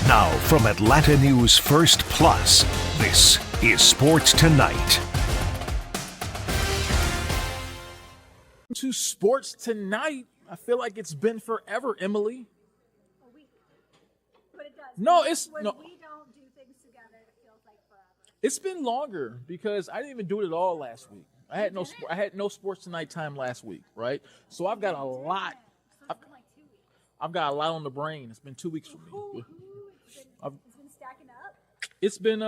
Now from Atlanta News First Plus, this is Sports Tonight. To Sports Tonight, I feel like it's been forever, Emily. A week. But it does. No, when it's we no. don't do things together, it feels like forever. It's been longer because I didn't even do it at all last week. I had no Sports Tonight time last week, right? So I've got a lot. So it's been like 2 weeks. I've got a lot on the brain. It's been 2 weeks for me. It's been stacking up. It's been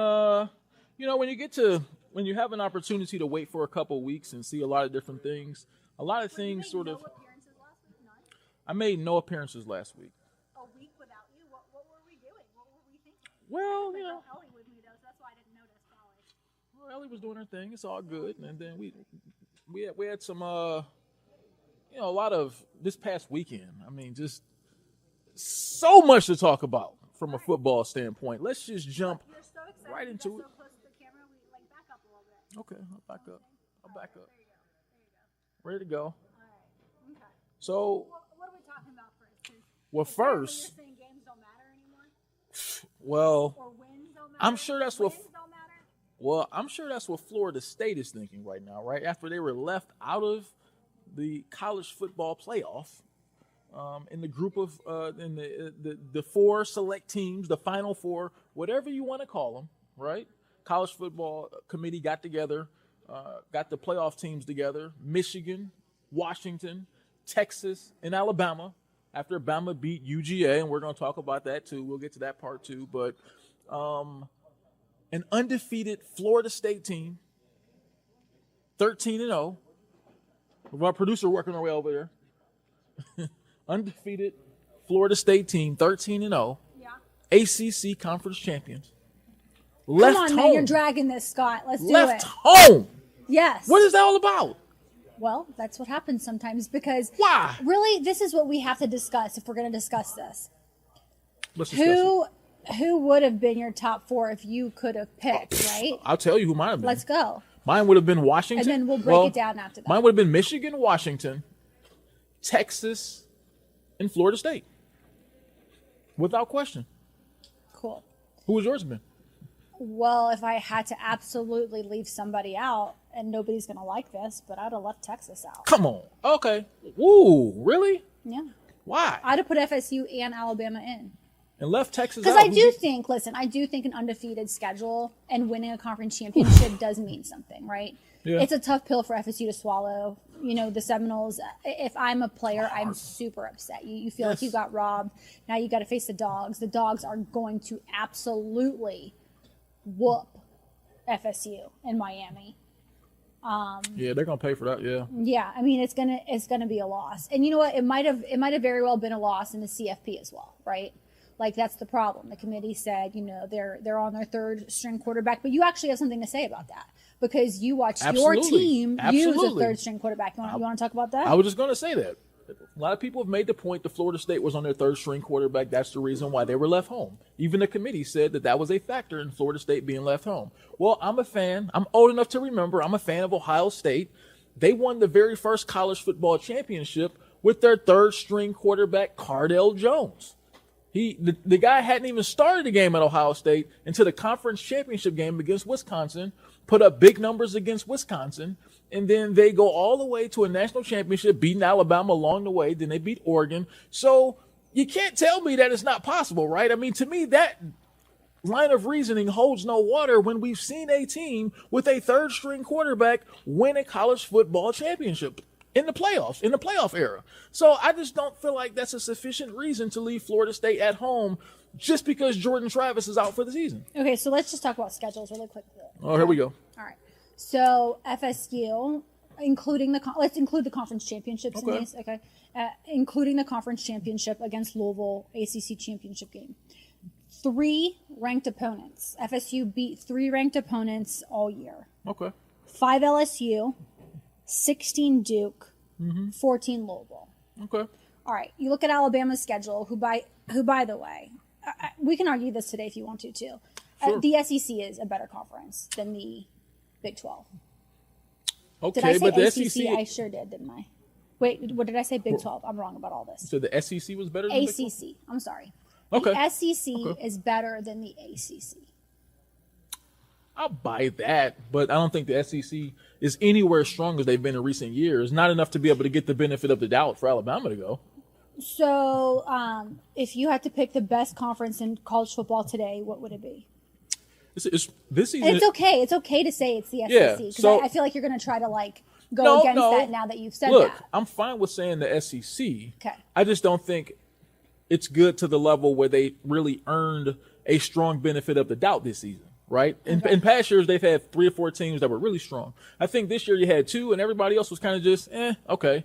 when you have an opportunity to wait for a couple of weeks and see a lot of different things, a lot of things sort of. Appearances last week? None? I made no appearances last week. A week without you? What were we doing? What were we thinking? Well, Ellie with me though, so that's why I didn't notice probably. well, Ellie was doing her thing. It's all good, and then we had some a lot of this past weekend. I mean, just so much to talk about from a football standpoint. Let's just jump You're so excited. right into you it. got so close to the camera, we like back up a little bit. Okay, I'll back up. There you go. Ready to go. All right. Okay. So, What are we talking about first? 'Cause well, is that when first, you're saying games don't matter anymore? well, Or wins don't matter? I'm sure that's what. Wins don't matter? Well, I'm sure that's what Florida State is thinking right now, right? After they were left out of the college football playoff, in the group of in the four select teams, the Final Four, whatever you want to call them, right? College football committee got together, got the playoff teams together: Michigan, Washington, Texas, and Alabama. After Bama beat UGA, and we're going to talk about that too. We'll get to that part too, but. An undefeated Florida State team, 13-0. With our producer working our way over there. Undefeated Florida State team, 13-0. Yeah. ACC conference champions. Come on, man, you're dragging this, Scott. Let's do it. Left home. Yes. What is that all about? Well, that's what happens sometimes because Why? really, this is what we have to discuss if we're going to discuss this. Let's discuss it. Who would have been your top four if you could have picked, right? I'll tell you who mine would have been. Let's go. Mine would have been Washington. And then we'll break it down after that. Mine would have been Michigan, Washington, Texas, and Florida State. Without question. Cool. Who would yours have been? Well, if I had to absolutely leave somebody out, and nobody's going to like this, but I'd have left Texas out. Come on. Okay. Woo, really? Yeah. Why? I'd have put FSU and Alabama in. And left Texas out. Because I do think an undefeated schedule and winning a conference championship does mean something, right? Yeah. It's a tough pill for FSU to swallow. You know, the Seminoles, if I'm a player, I'm super upset. You feel like you got robbed. Now you got to face the Dogs. The Dogs are going to absolutely whoop FSU in Miami. Yeah, they're gonna pay for that. Yeah. Yeah, I mean it's gonna be a loss. And you know what? It might have very well been a loss in the CFP as well, right? Like that's the problem. The committee said, they're on their third string quarterback, but you actually have something to say about that because you watched your team use a third string quarterback. You want to talk about that? I was just gonna say that. A lot of people have made the point that Florida State was on their third string quarterback. That's the reason why they were left home. Even the committee said that was a factor in Florida State being left home. Well, I'm a fan. I'm old enough to remember. I'm a fan of Ohio State. They won the very first college football championship with their third string quarterback, Cardell Jones. The guy hadn't even started the game at Ohio State until the conference championship game against Wisconsin, put up big numbers against Wisconsin, and then they go all the way to a national championship, beating Alabama along the way. Then they beat Oregon. So you can't tell me that it's not possible, right? I mean, to me, that line of reasoning holds no water when we've seen a team with a third string quarterback win a college football championship in the playoffs, in the playoff era. So I just don't feel like that's a sufficient reason to leave Florida State at home just because Jordan Travis is out for the season. Okay, so let's just talk about schedules really quickly. Oh, here we go. All right. So FSU, let's include the conference championships in these. Okay. Including the conference championship against Louisville, ACC championship game. 3 ranked opponents. FSU beat 3 ranked opponents all year. Okay. 5 LSU, 16 Duke, 14 Louisville. Okay. All right. You look at Alabama's schedule, who by the way, we can argue this today if you want to too. Sure. The SEC is a better conference than the Big 12. Okay, did I say but the ACC? SEC. I sure did, didn't I? Wait, what did I say? Big 12. I'm wrong about all this. So the SEC was better than the Big 12? ACC. I'm sorry. Okay. The SEC is better than the ACC. I'll buy that, but I don't think the SEC is anywhere as strong as they've been in recent years. Not enough to be able to get the benefit of the doubt for Alabama to go. So, if you had to pick the best conference in college football today, what would it be? This season. And it's okay. It's okay to say it's the SEC. Yeah, Because I feel like you're going to try to go against that now that you've said Look, that. I'm fine with saying the SEC. Okay. I just don't think it's good to the level where they really earned a strong benefit of the doubt this season. Right? In past years, they've had 3 or 4 teams that were really strong. I think this year you had 2, and everybody else was kind of just, okay.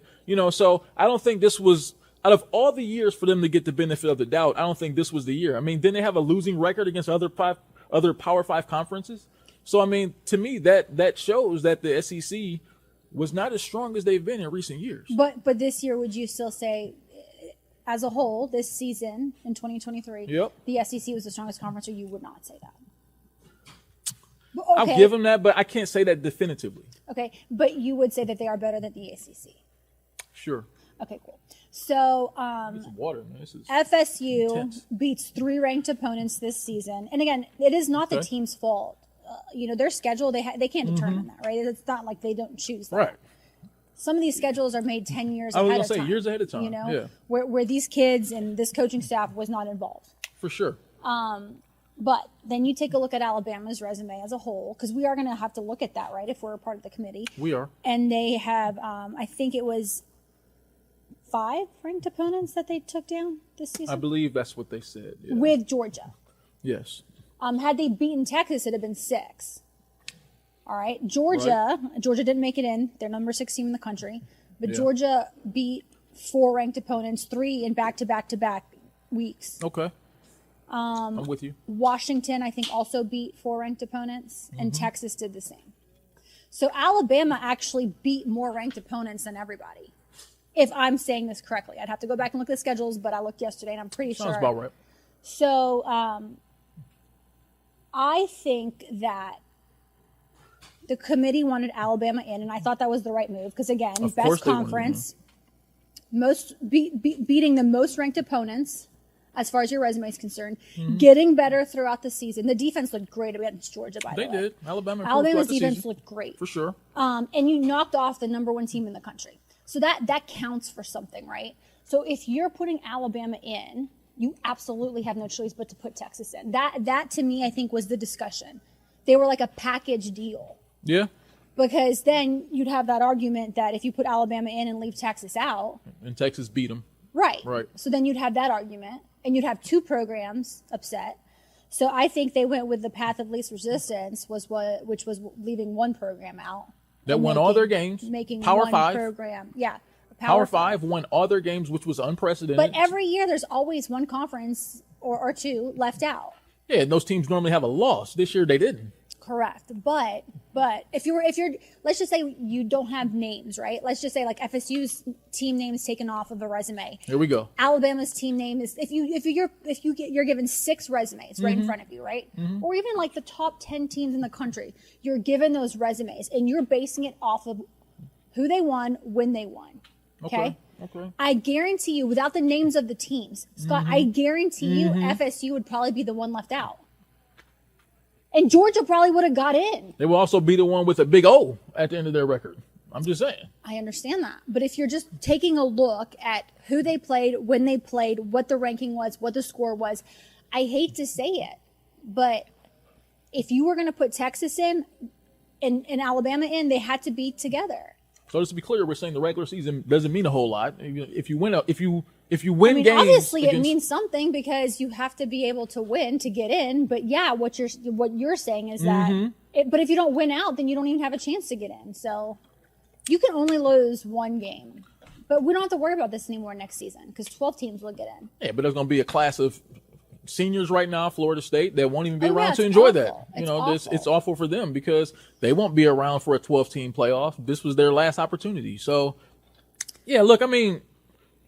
So I don't think this was, out of all the years for them to get the benefit of the doubt, I don't think this was the year. I mean, didn't they have a losing record against other Power 5 conferences? So, I mean, to me, that shows that the SEC was not as strong as they've been in recent years. But this year, would you still say, as a whole, this season in 2023, the SEC was the strongest conference, or you would not say that? Okay. I'll give them that, but I can't say that definitively. Okay, but you would say that they are better than the ACC. Sure. Okay, cool. So It's water, man. This is FSU intense. beats 3 ranked opponents this season, and again, it is not the team's fault. Their schedule, they can't determine that, right? It's not like they don't choose that. Right. Some of these schedules are made 10 years I was ahead gonna of say time. years ahead of time. Yeah. Where these kids and this coaching staff was not involved. For sure. But then you take a look at Alabama's resume as a whole, because we are going to have to look at that, right, if we're a part of the committee. We are. And they have, I think it was 5 ranked opponents that they took down this season? I believe that's what they said. Yeah. With Georgia. Yes. Had they beaten Texas, it would have been 6. All right. Georgia didn't make it in. They're number 6 team in the country. But Georgia beat 4 ranked opponents, 3 in back-to-back-to-back weeks. Okay. I'm with you. Washington, I think, also beat 4 ranked opponents, and Texas did the same. So Alabama actually beat more ranked opponents than everybody. If I'm saying this correctly, I'd have to go back and look at the schedules, but I looked yesterday, and I'm pretty sure. Sounds about right. So I think that the committee wanted Alabama in, and I thought that was the right move because, again, best conference, beating the most ranked opponents. As far as your resume is concerned, getting better throughout the season. The defense looked great against Georgia, by the way. They did. Alabama's defense looked great. For sure. And you knocked off the number 1 team in the country. So that counts for something, right? So if you're putting Alabama in, you absolutely have no choice but to put Texas in. That to me, I think, was the discussion. They were like a package deal. Yeah. Because then you'd have that argument that if you put Alabama in and leave Texas out. And Texas beat them. Right. Right. So then you'd have that argument. And you'd have 2 programs upset. So I think they went with the path of least resistance, which was leaving 1 program out. That won all their games. Making Power 1 5 program. Yeah. Power 5 won all their games, which was unprecedented. But every year there's always 1 conference or 2 left out. Yeah, and those teams normally have a loss. This year they didn't. Correct. But if you're let's just say you don't have names, right? Let's just say like FSU's team name is taken off of a resume. Here we go. Alabama's team name is you're given 6 resumes right in front of you, right? Or even like the top 10 teams in the country. You're given those resumes and you're basing it off of who they won, when they won. Okay? I guarantee you, without the names of the teams, Scott, I guarantee you FSU would probably be the one left out. And Georgia probably would have got in. They will also be the one with a big O at the end of their record. I'm just saying. I understand that. But if you're just taking a look at who they played, when they played, what the ranking was, what the score was, I hate to say it, but if you were going to put Texas in and Alabama in, they had to be together. So just to be clear, we're saying the regular season doesn't mean a whole lot. If you win games, obviously it means something because you have to be able to win to get in. But yeah, what you're saying is that. But if you don't win out, then you don't even have a chance to get in. So you can only lose 1 game. But we don't have to worry about this anymore next season because 12 teams will get in. Yeah, but there's going to be a class of seniors right now, Florida State, that won't even be around to enjoy awful. that. It's awful for them because they won't be around for a 12-team playoff. This was their last opportunity. So, yeah, look, I mean,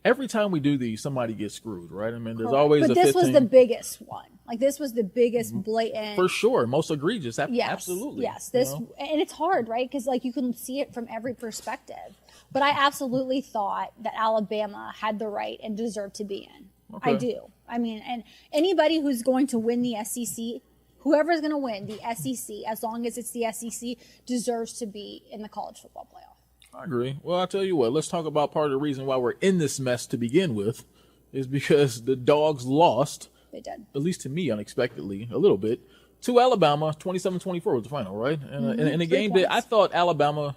every time we do these, somebody gets screwed, right? I mean, there's always but a 15. But this was the biggest one. Like, this was the biggest blatant. For sure. Most egregious. Yes, absolutely. Yes. And it's hard, right? Because, like, you can see it from every perspective. But I absolutely thought that Alabama had the right and deserved to be in. Okay. I do. I mean, and anybody who's going to win the SEC, whoever's going to win the SEC, as long as it's the SEC, deserves to be in the college football playoff. I agree. Well, I'll tell you what. Let's talk about part of the reason why we're in this mess to begin with is because the Dogs lost. They did. At least to me, unexpectedly, a little bit, to Alabama. 27-24 was the final, right? And in a game that I thought Alabama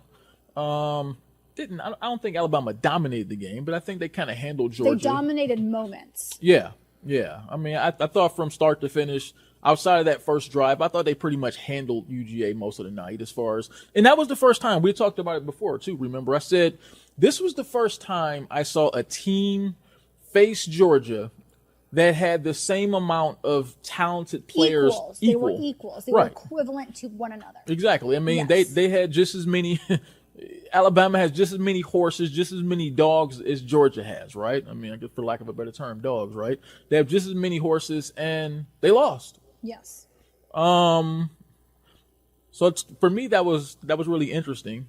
didn't. I don't think Alabama dominated the game, but I think they kind of handled Georgia. They dominated moments. Yeah. I mean, I thought from start to finish, outside of that first drive, I thought they pretty much handled UGA most of the night as far as, and that was the first time. We talked about it before too, remember? I said this was the first time I saw a team face Georgia that had the same amount of talented players. They were equals. They were equivalent to one another. Exactly. I mean, yes. they had just as many Alabama has just as many horses, just as many dogs as Georgia has, right? I mean, I guess for lack of a better term, dogs, right? They have just as many horses, and they lost. Yes. So for me, that was really interesting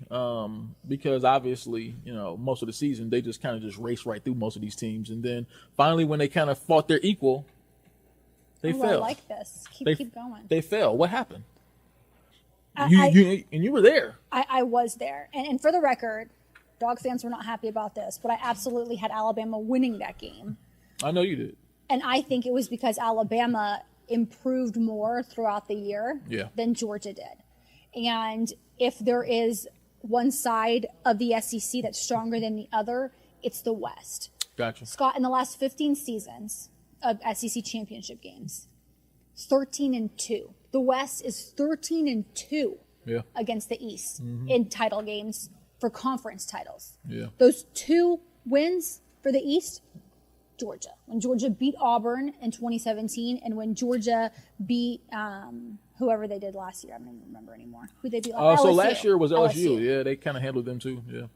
because obviously, most of the season they just kind of just raced right through most of these teams, and then finally when they kind of fought their equal, they fell. I like this. Keep going. They fell. What happened? You were there. I was there, and for the record, Dog fans were not happy about this, but I absolutely had Alabama winning that game. I know you did, and I think it was because Alabama improved more throughout the year than Georgia did. And if there is one side of the SEC that's stronger than the other, it's the West. Gotcha. Scott, in the last 15 seasons of SEC championship games, 13-2. The West is 13-2 against the East in title games for conference titles. Yeah. Those two wins for the East, Georgia. When Georgia beat Auburn in 2017 and when Georgia beat whoever they did last year. I don't even remember anymore. Who they beat last year. So last year was LSU. Yeah, they kind of handled them too. Yeah.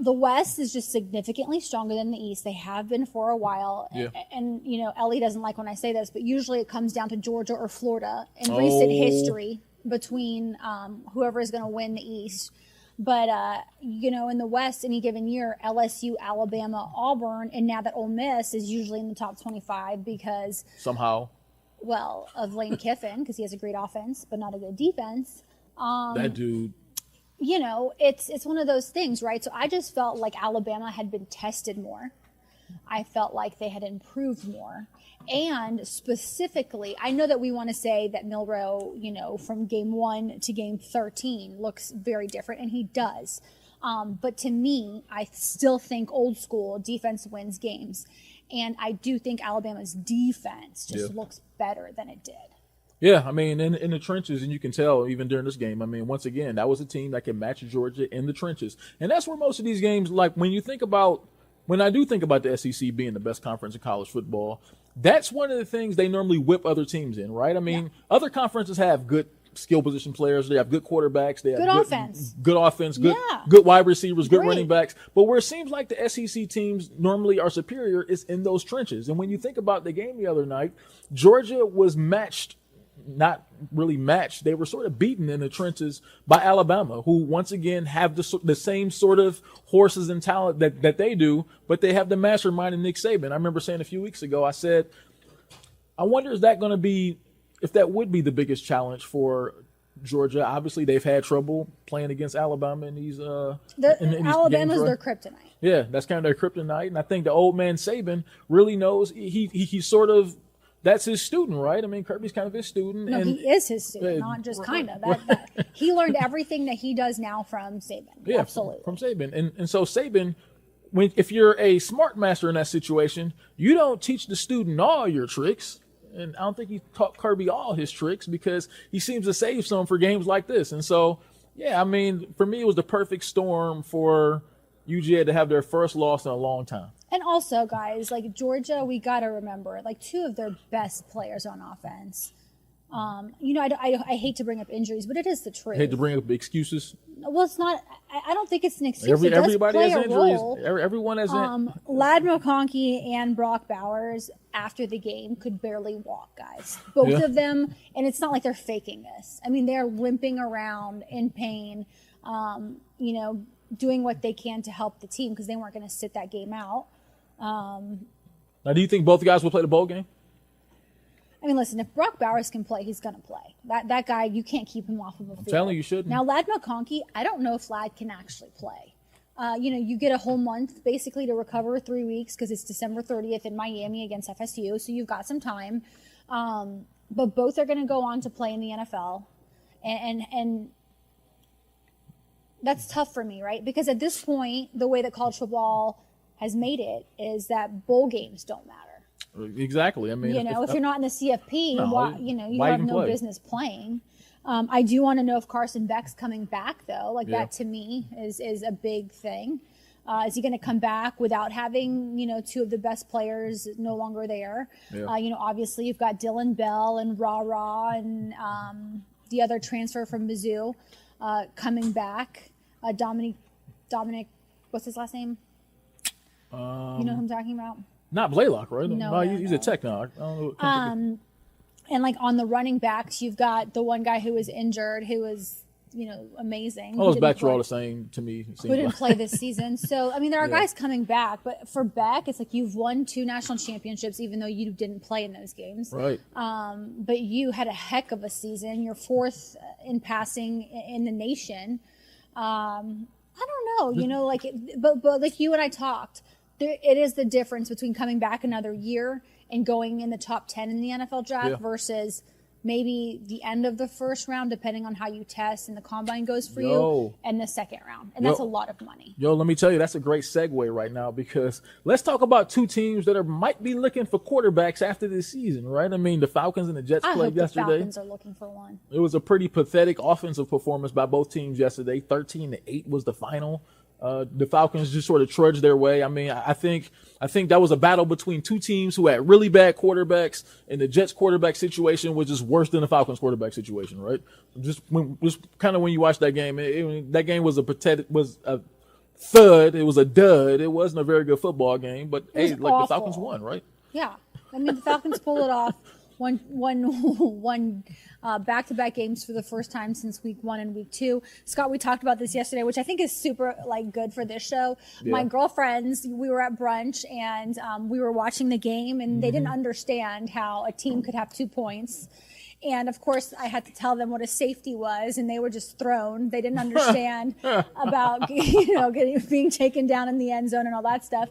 The West is just significantly stronger than the East. They have been for a while. Yeah. And Ellie doesn't like when I say this, but usually it comes down to Georgia or Florida in recent history between whoever is going to win the East. But, in the West, any given year, LSU, Alabama, Auburn, and now that Ole Miss is usually in the top 25 because somehow, of Lane Kiffin, because he has a great offense, but not a good defense. That dude. It's one of those things, right? So I just felt like Alabama had been tested more. I felt like they had improved more. And specifically, I know that we want to say that Milroe, from game 1 to game 13 looks very different, and he does. But to me, I still think old school defense wins games. And I do think Alabama's defense just looks better than it did. Yeah, I mean, in the trenches, and you can tell even during this game, I mean, once again, that was a team that can match Georgia in the trenches. And that's where most of these games, like when I do think about the SEC being the best conference in college football, that's one of the things they normally whip other teams in, right? I mean, other conferences have good skill position players. They have good quarterbacks. They have good offense, good wide receivers, good running backs. But where it seems like the SEC teams normally are superior is in those trenches. And when you think about the game the other night, Georgia was not really matched. They were sort of beaten in the trenches by Alabama, who once again have the same sort of horses and talent that they do, but they have the mastermind in Nick Saban. I remember saying a few weeks ago, I said, I wonder if that would be the biggest challenge for Georgia. Obviously, they've had trouble playing against Alabama in these Alabama's their kryptonite. Yeah, that's kind of their kryptonite. And I think the old man Saban really knows he sort of, that's his student, right? I mean, Kirby's kind of his student. No, he is his student, not just kind of. He learned everything that he does now from Saban. Yeah, absolutely. From Saban. And so Saban, if you're a smart master in that situation, you don't teach the student all your tricks. And I don't think he taught Kirby all his tricks because he seems to save some for games like this. And so, yeah, I mean, for me, it was the perfect storm for UGA to have their first loss in a long time. And also, guys, like Georgia, we got to remember, like two of their best players on offense. I hate to bring up injuries, but it is the truth. I hate to bring up excuses. Well, it's not. I don't think it's an excuse. Everybody has injuries. Role. Everyone has Lad McConkey and Brock Bowers after the game could barely walk, guys. Both of them, and it's not like they're faking this. I mean, they're limping around in pain, doing what they can to help the team because they weren't going to sit that game out. Now, do you think both guys will play the bowl game? I mean, listen, if Brock Bowers can play, he's going to play. That guy, you can't keep him off of a field. I'm telling you, you shouldn't. Now, Ladd McConkey, I don't know if Ladd can actually play. You get a whole month basically to recover, 3 weeks, because it's December 30th in Miami against FSU, so you've got some time. But both are going to go on to play in the NFL. And that's tough for me, right? Because at this point, the way that college football has made it is that bowl games don't matter. Exactly. I mean, if you're not in the CFP, you why have even no play? business playing. I do want to know if Carson Beck's coming back, though. That to me is a big thing. Is he going to come back without having, two of the best players no longer there? Yeah. Obviously you've got Dylan Bell and Ra and the other transfer from Mizzou coming back. Dominic, what's his last name? You know who I'm talking about? Not Blaylock, right? No, he's a tech now. I don't know. And on the running backs, you've got the one guy who was injured, who was, amazing. All those backs are all the same to me. Who didn't play this season. So, I mean, there are guys coming back. But for Beck, it's like you've won 2 national championships, even though you didn't play in those games. Right. But you had a heck of a season. You're 4th in passing in the nation. I don't know, but like you and I talked, it is the difference between coming back another year and going in the top 10 in the NFL draft versus maybe the end of the first round, depending on how you test and the combine goes for you, and the second round. And that's a lot of money. Let me tell you, that's a great segue right now, because let's talk about 2 teams that might be looking for quarterbacks after this season, right? I mean, the Falcons and the Jets played yesterday. The Falcons are looking for one. It was a pretty pathetic offensive performance by both teams yesterday. 13-8 was the final. The Falcons just sort of trudged their way. I mean, I think that was a battle between 2 teams who had really bad quarterbacks, and the Jets quarterback situation was just worse than the Falcons quarterback situation, right? Just kind of when you watch that game, that game was a thud. It was a dud. It wasn't a very good football game, but hey, the Falcons won, right? Yeah. I mean, the Falcons pulled it off. One back-to-back games for the first time since week 1 and week 2. Scott, we talked about this yesterday, which I think is super good for this show. Yeah. My girlfriends, we were at brunch and we were watching the game, and they didn't understand how a team could have 2 points. And of course, I had to tell them what a safety was, and they were just thrown. They didn't understand about being taken down in the end zone and all that stuff.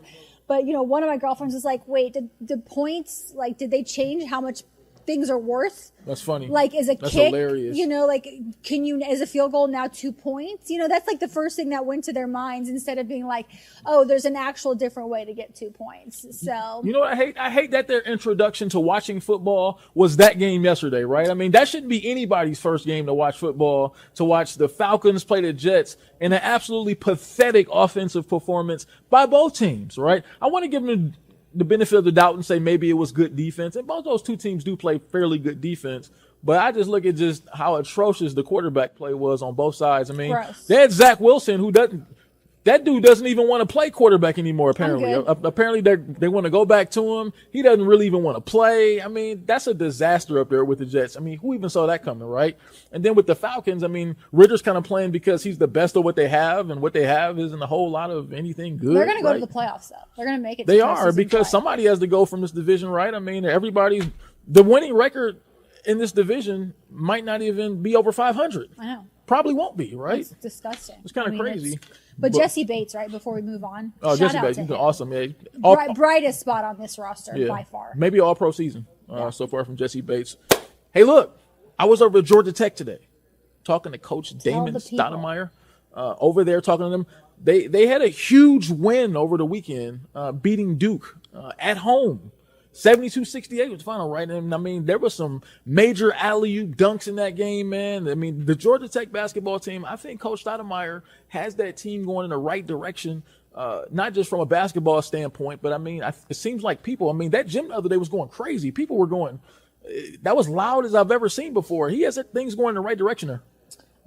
But one of my girlfriends was like, "Wait, did points did they change how much things are worth?" That's funny. Is a That's kick, hilarious. Is a field goal now 2 points? That's the first thing that went to their minds, instead of being like, oh, there's an actual different way to get 2 points. So what I hate? I hate that their introduction to watching football was that game yesterday, right? I mean, that shouldn't be anybody's first game to watch football, to watch the Falcons play the Jets in an absolutely pathetic offensive performance by both teams, right? I want to give them the benefit of the doubt and say maybe it was good defense. And both those 2 teams do play fairly good defense. But I just look at just how atrocious the quarterback play was on both sides. I mean, they had Zach Wilson, that dude doesn't even want to play quarterback anymore, apparently. Apparently they want to go back to him. He doesn't really even want to play. I mean, that's a disaster up there with the Jets. I mean, who even saw that coming, right? And then with the Falcons, I mean, Ritter's kind of playing because he's the best of what they have, and what they have isn't a whole lot of anything good. They're going to go to the playoffs, though. They're going to make it. They are, because somebody has to go from this division, right? I mean, the winning record in this division might not even be over 500. I know. Probably won't be, right? It's disgusting. It's kind of crazy. But Jesse Bates, right, before we move on. Oh, Jesse Bates, he's been awesome. Yeah. Brightest spot on this roster by far. Maybe all-pro season so far from Jesse Bates. Hey, look, I was over at Georgia Tech today talking to Coach Damon Stoudemire. Over there talking to them. They had a huge win over the weekend, beating Duke at home. 72-68 was the final, right? And I mean, there was some major alley-oop dunks in that game, man. I mean, the Georgia Tech basketball team, I think Coach Stoudemire has that team going in the right direction, not just from a basketball standpoint, but I mean, it seems like that gym the other day was going crazy. People were going, that was loud as I've ever seen before. He has things going in the right direction there.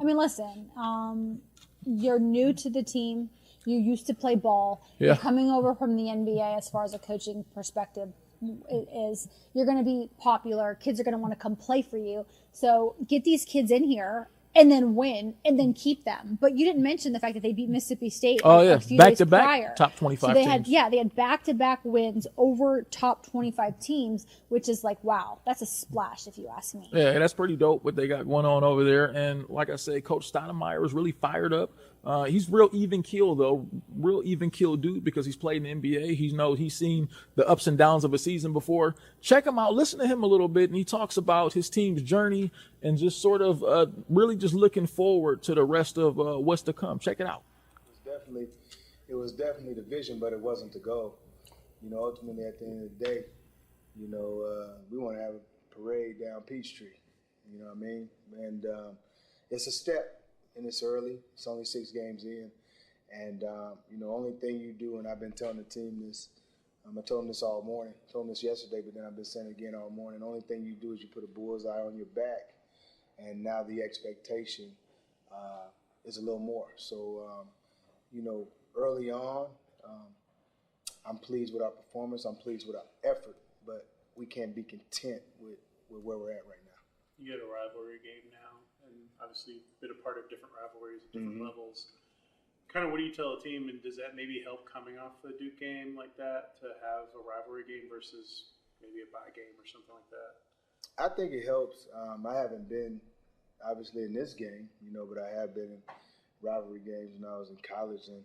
I mean, listen, you're new to the team. You used to play ball. Yeah. You're coming over from the NBA as far as a coaching perspective. You're going to be popular. Kids are going to want to come play for you. So get these kids in here and then win and then keep them. But you didn't mention the fact that they beat Mississippi State a few back days to prior. back top 25 so they teams. they had back-to-back wins over top 25 teams, which is like, wow, that's a splash if you ask me. Yeah, that's pretty dope what they got going on over there. And like I said, Coach Steinemeyer was really fired up. He's real even keel though, real even keel dude because he's played in the NBA. He's seen the ups and downs of a season before. Check him out, listen to him a little bit, and he talks about his team's journey and just sort of really just looking forward to the rest of what's to come. Check it out. It was definitely the vision, but it wasn't the goal. Ultimately at the end of the day, we want to have a parade down Peachtree. You know what I mean? And it's a step. And it's early. It's only 6 games in. And, only thing you do, and I've been telling the team this, I told them this all morning. I told them this yesterday, but then I've been saying it again all morning. The only thing you do is you put a bullseye on your back. And now the expectation is a little more. So, early on, I'm pleased with our performance. I'm pleased with our effort. But we can't be content with where we're at right now. You had a rivalry game now. Obviously been a part of different rivalries at different levels. Kind of what do you tell a team, and does that maybe help coming off the Duke game like that to have a rivalry game versus maybe a bye game or something like that? I think it helps. I haven't been obviously in this game, but I have been in rivalry games when I was in college, and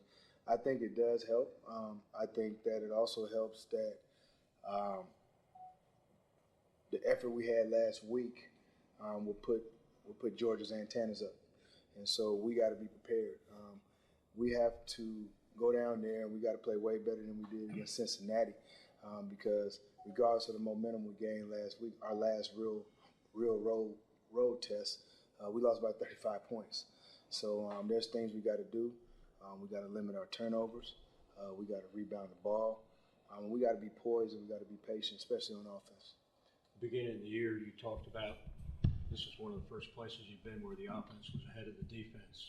I think it does help. I think that it also helps that the effort we had last week will put Georgia's antennas up. And so we got to be prepared. We have to go down there and we got to play way better than we did against Cincinnati because regardless of the momentum we gained last week, our last real road test, we lost by 35 points. So there's things we got to do. We got to limit our turnovers. We got to rebound the ball. We got to be poised and we got to be patient, especially on offense. Beginning of the year, you talked about this was one of the first places you've been where the offense was ahead of the defense.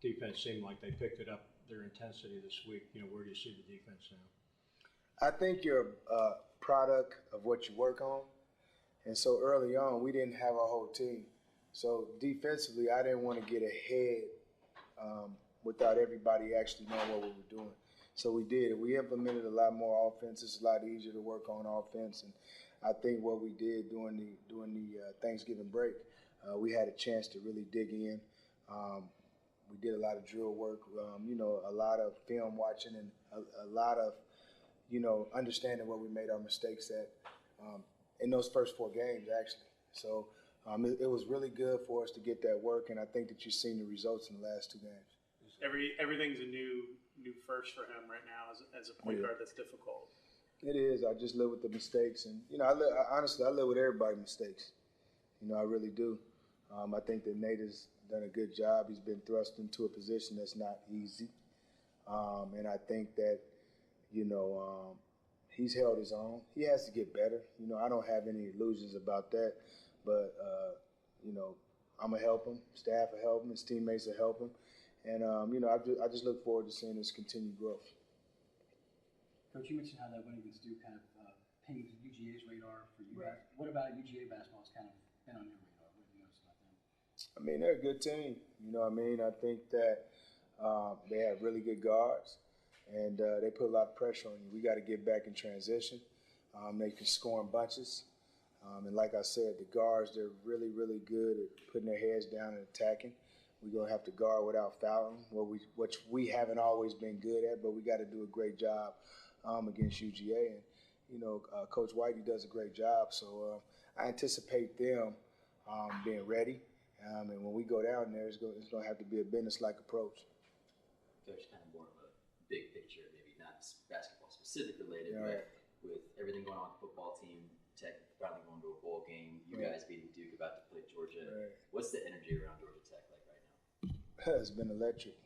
Defense seemed like they picked it up, their intensity this week. Where do you see the defense now? I think you're a product of what you work on. And so early on, we didn't have our whole team. So defensively, I didn't want to get ahead without everybody actually knowing what we were doing. So we did. We implemented a lot more offense. It's a lot easier to work on offense. And I think what we did during the Thanksgiving break, we had a chance to really dig in. We did a lot of drill work, a lot of film watching and a lot of, understanding where we made our mistakes at in those first 4 games, actually. So it was really good for us to get that work, and I think that you've seen the results in the last 2 games. Everything's a new first for him right now as a point guard that's difficult. It is. I just live with the mistakes, and honestly, I live with everybody's mistakes. I really do. I think that Nate has done a good job. He's been thrust into a position that's not easy, and I think that he's held his own. He has to get better. I don't have any illusions about that, but I'm gonna help him. Staff will help him. His teammates will help him, and I just look forward to seeing his continued growth. Coach, you mentioned how that win against Duke kind of pinged UGA's radar for you guys. What about UGA basketball has kind of been on your radar? What have you noticed about them? They're a good team. I think that they have really good guards, and they put a lot of pressure on you. We got to get back in transition. They can score in bunches. And like I said, the guards, they're really, really good at putting their heads down and attacking. We're going to have to guard without fouling, which we haven't always been good at, but we got to do a great job against UGA. And, Coach Whitey does a great job. So I anticipate them being ready. And when we go down there, it's going to have to be a business-like approach. Coach, kind of more of a big picture, maybe not basketball specific related, Right. But with everything going on with the football team, Tech finally going to a bowl game, you guys beating Duke, about to play Georgia. Right. What's the energy around Georgia Tech like right now? It's been electric.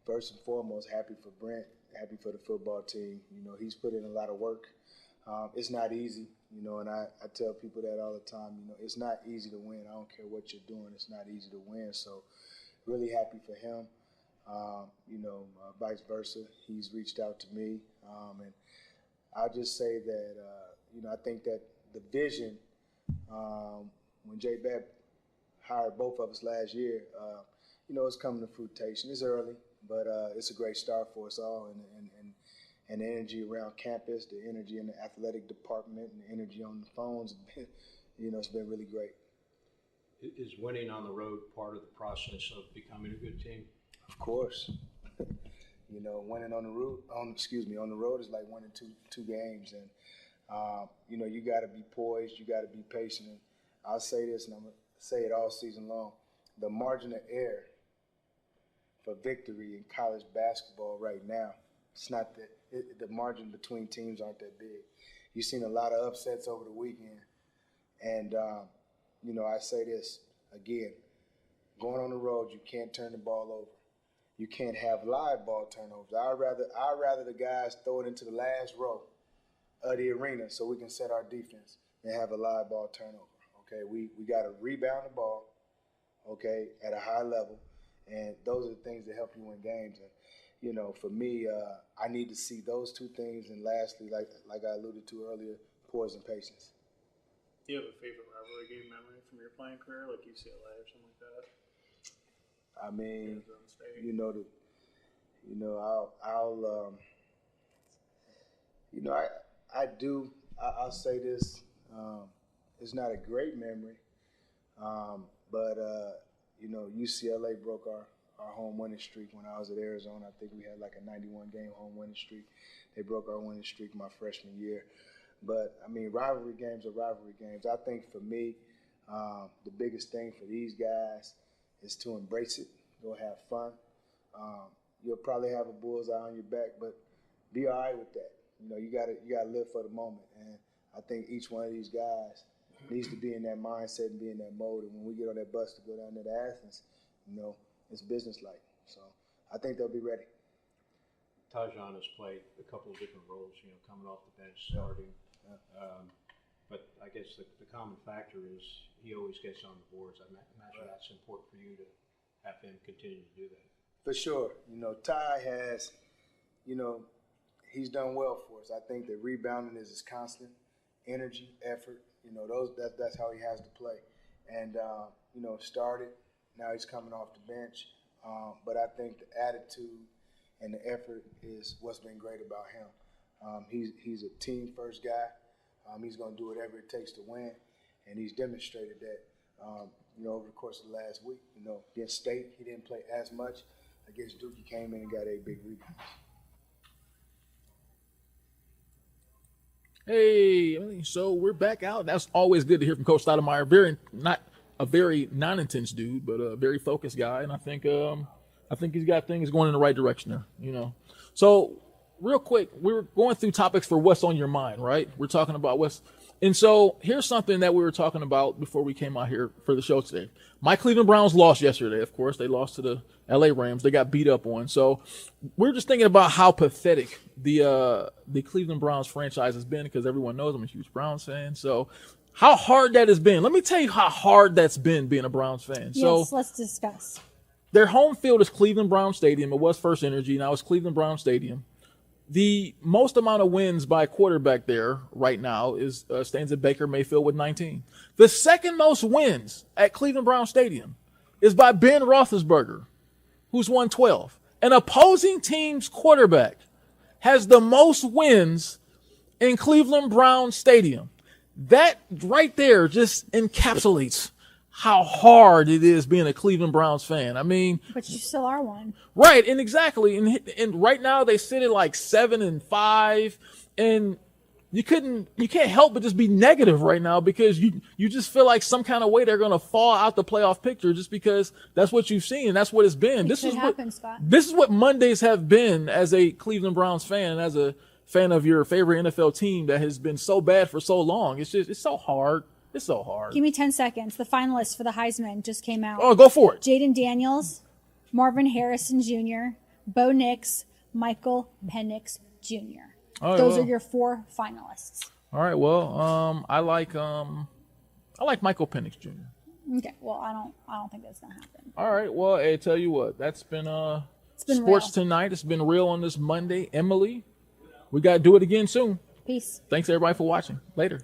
First and foremost, happy for Brent, happy for the football team. He's put in a lot of work. It's not easy, and I tell people that all the time. It's not easy to win. I don't care what you're doing. It's not easy to win. So really happy for him. Vice versa. He's reached out to me. And I'll just say that, I think that the vision, when J. Bab hired both of us last year, it's coming to fruition. It's early, but it's a great start for us all. And the energy around campus, the energy in the athletic department, and the energy on the phones, it's been really great. Is winning on the road part of the process of becoming a good team? Of course. Winning on the road is like winning two games, and you got to be poised, you got to be patient. And I'll say this, and I'm gonna say it all season long: the margin of error for victory in college basketball right now, it's not that the margin between teams aren't that big. You've seen a lot of upsets over the weekend, and I say this again: going on the road, you can't turn the ball over. You can't have live ball turnovers. I'd rather the guys throw it into the last row of the arena so we can set our defense and have a live ball turnover. Okay, we got to rebound the ball, okay, at a high level, and those are the things that help you win games. And for me, I need to see those two things, and lastly, like I alluded to earlier, poise and patience. Do you have a favorite rivalry game memory from your playing career, like UCLA or something like that? I mean, I'll say this. It's not a great memory, but UCLA broke our home winning streak when I was at Arizona. I think we had like a 91-game home winning streak. They broke our winning streak my freshman year. But, I mean, rivalry games are rivalry games. I think for me, the biggest thing for these guys is to embrace it, go have fun. You'll probably have a bullseye on your back, but be all right with that. You gotta live for the moment. And I think each one of these guys needs to be in that mindset and be in that mode. And when we get on that bus to go down there to Athens, it's business-like. So I think they'll be ready. Tajon has played a couple of different roles, coming off the bench, starting. But I guess the common factor is he always gets on the boards. I imagine that's important for you to have him continue to do that. For sure. Ty has, he's done well for us. I think that rebounding is his constant energy, effort. That's how he has to play. And, started. Now he's coming off the bench. But I think the attitude and the effort is what's been great about him. He's a team-first guy. He's going to do whatever it takes to win, and he's demonstrated that, over the course of the last week. Against State, he didn't play as much. Against Duke, he came in and got 8 big rebounds. Hey, so we're back out. That's always good to hear from Coach Stoudemire. Not a very non-intense dude, but a very focused guy, and I think he's got things going in the right direction there. So real quick, we were going through topics for what's on your mind, right? We're talking about and so here's something that we were talking about before we came out here for the show today. My Cleveland Browns lost yesterday, of course. They lost to the LA Rams. They got beat up on. So we're just thinking about how pathetic the Cleveland Browns franchise has been, because everyone knows I'm a huge Browns fan. So how hard that has been. Let me tell you how hard that's been being a Browns fan. Yes, let's discuss. Their home field is Cleveland Brown Stadium. It was First Energy. Now it's Cleveland Brown Stadium. The most amount of wins by a quarterback there right now stands at Baker Mayfield with 19. The second most wins at Cleveland Brown Stadium is by Ben Roethlisberger, who's won 12. An opposing team's quarterback has the most wins in Cleveland Brown Stadium. That right there just encapsulates how hard it is being a Cleveland Browns fan. I mean, but you still are one. Right, and exactly. And right now they sit at like 7-5, and you can't help but just be negative right now, because you just feel like some kind of way they're going to fall out the playoff picture, just because that's what you've seen. That's what it's been. This is what Mondays have been as a Cleveland Browns fan, and as a fan of your favorite NFL team that has been so bad for so long. It's so hard. It's so hard. Give me 10 seconds. The finalists for the Heisman just came out. Oh, go for it. Jaden Daniels, Marvin Harrison Jr., Bo Nix, Michael Penix Jr. Those are your 4 finalists. All right. Well, I like Michael Penix Jr. Okay. Well, I don't think that's gonna happen. All right. Well, hey, tell you what, that's been Sports real. Tonight. It's been real on this Monday. Emily, we got to do it again soon. Peace. Thanks everybody for watching. Later.